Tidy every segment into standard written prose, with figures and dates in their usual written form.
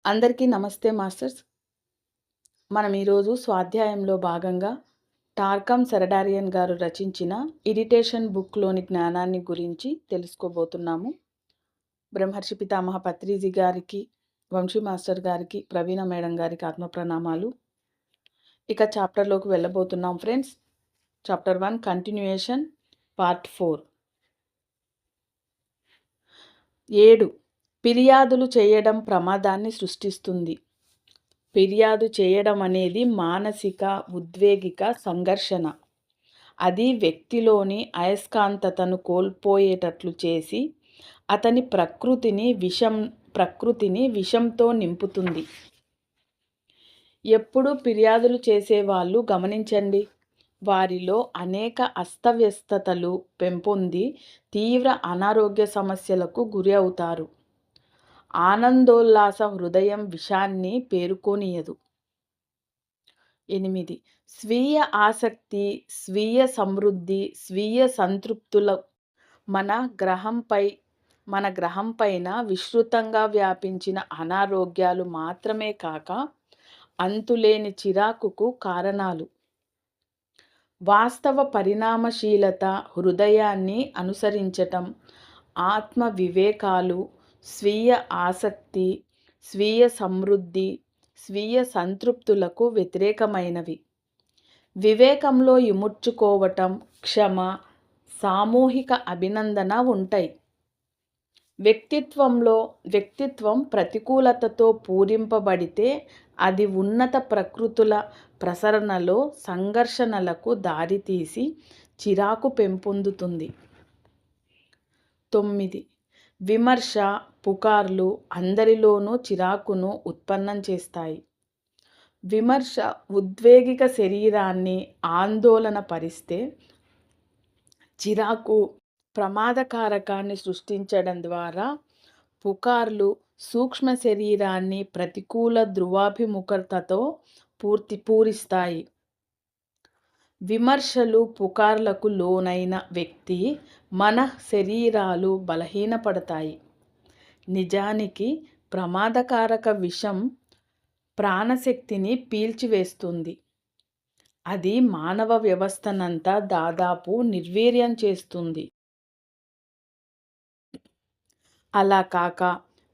అందరికీ నమస్తే మాస్టర్స్. మనం ఈరోజు స్వాధ్యాయంలో భాగంగా టార్కం సెరడారియన్ గారు రచించిన ఇరిటేషన్ బుక్లోని జ్ఞానాన్ని గురించి తెలుసుకోబోతున్నాము. బ్రహ్మర్షి పితామహ పత్రిజీ గారికి, వంశీ మాస్టర్ గారికి, ప్రవీణ మేడం గారికి ఆత్మప్రణామాలు. ఇక చాప్టర్లోకి వెళ్ళబోతున్నాం ఫ్రెండ్స్. Chapter 1 continuation part 4. 7. ఫిర్యాదులు చేయడం ప్రమాదాన్ని సృష్టిస్తుంది. ఫిర్యాదు చేయడం అనేది మానసిక, ఉద్వేగిక సంఘర్షణ. అది వ్యక్తిలోని అయస్కాంతతను కోల్పోయేటట్లు చేసి అతని ప్రకృతిని విషంతో నింపుతుంది. ఎప్పుడు ఫిర్యాదులు చేసేవాళ్ళు గమనించండి. వారిలో అనేక అస్తవ్యస్తతలు పెంపొంది తీవ్ర అనారోగ్య సమస్యలకు గురి అవుతారు. ఆనందోల్లాస హృదయం విషాన్ని పేరుకోనియదు. 8. స్వీయ ఆసక్తి, స్వీయ సమృద్ధి, స్వీయ సంతృప్తుల మన గ్రహంపైన విస్తృతంగా వ్యాపించిన అనారోగ్యాలు మాత్రమే కాక అంతులేని చిరాకుకు కారణాలు. వాస్తవ పరిణామశీలత, హృదయాన్ని అనుసరించటం, ఆత్మ వివేకాలు, స్వీయ ఆసక్తి, స్వీయ సమృద్ధి, స్వీయ సంతృప్తులకు వ్యతిరేకమైనవి. వివేకంలో ఇముడ్చుకోవటం, క్షమ, సామూహిక అభినందన ఉంటాయి. వ్యక్తిత్వం ప్రతికూలతతో పూరింపబడితే అది ఉన్నత ప్రకృతుల ప్రసరణలో సంఘర్షణలకు దారితీసి చిరాకు పెంపొందుతుంది. 9. విమర్శ, పుకార్లు అందరిలోనూ చిరాకును ఉత్పన్నం చేస్తాయి. విమర్శ ఉద్వేగిక శరీరాన్ని ఆందోళన పరిస్తే, చిరాకు ప్రమాదకారకాన్ని సృష్టించడం ద్వారా పుకార్లు సూక్ష్మ శరీరాన్ని ప్రతికూల ధ్రువాభిముఖతతో పూరిస్తాయి. విమర్శలు, పుకార్లకు లోనైన వ్యక్తి శరీరాలు బలహీనపడతాయి. నిజానికి ప్రమాదకారక విషం ప్రాణశక్తిని పీల్చివేస్తుంది. అది మానవ వ్యవస్థనంతా దాదాపు నిర్వీర్యం చేస్తుంది. అలా కాక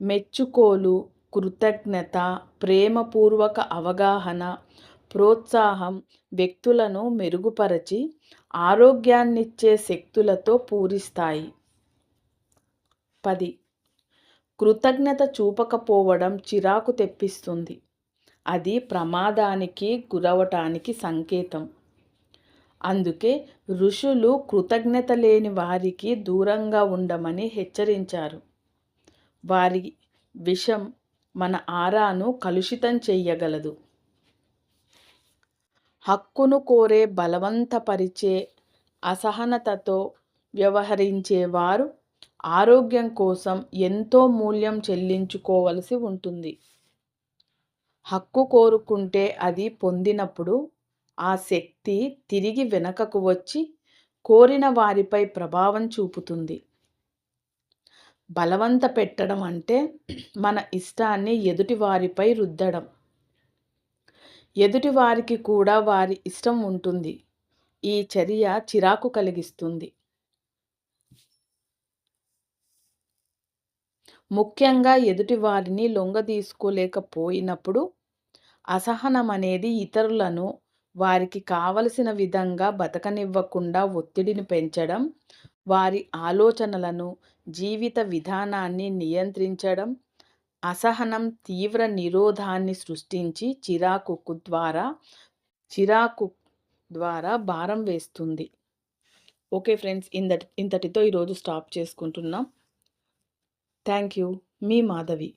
మెచ్చుకోలు, కృతజ్ఞత, ప్రేమపూర్వక అవగాహన, ప్రోత్సాహం వ్యక్తులను మెరుగుపరచి ఆరోగ్యాన్నిచ్చే శక్తులతో పూరిస్తాయి. 10. కృతజ్ఞత చూపకపోవడం చిరాకు తెప్పిస్తుంది. అది ప్రమాదానికి గురవటానికి సంకేతం. అందుకే ఋషులు కృతజ్ఞత లేని వారికి దూరంగా ఉండమని హెచ్చరించారు. వారి విషం మన ఆరాను కలుషితం చెయ్యగలదు. హక్కును కోరే, బలవంతపరిచే, అసహనతతో వ్యవహరించేవారు ఆరోగ్యం కోసం ఎంతో మూల్యం చెల్లించుకోవలసి ఉంటుంది. హక్కు కోరుకుంటే అది పొందినప్పుడు ఆ శక్తి తిరిగి వెనకకు వచ్చి కోరిన వారిపై ప్రభావం చూపుతుంది. బలవంత పెట్టడం అంటే మన ఇష్టాన్ని ఎదుటివారిపై రుద్దడం. ఎదుటివారికి కూడా వారి ఇష్టం ఉంటుంది. ఈ చర్య చిరాకు కలిగిస్తుంది. ముఖ్యంగా ఎదుటివారిని లొంగదీసుకోలేకపోయినప్పుడు అసహనం అనేది ఇతరులను వారికి కావలసిన విధంగా బతకనివ్వకుండా ఒత్తిడిని పెంచడం, వారి ఆలోచనలను, జీవిత విధానాన్ని నియంత్రించడం, అసహనం తీవ్ర నిరోధాన్ని సృష్టించి చిరాకు ద్వారా భారం వేస్తుంది. ఓకే ఫ్రెండ్స్, ఇంతటితో ఈరోజు స్టాప్ చేసుకుంటున్నాం. Thank you. మీ మాధవి.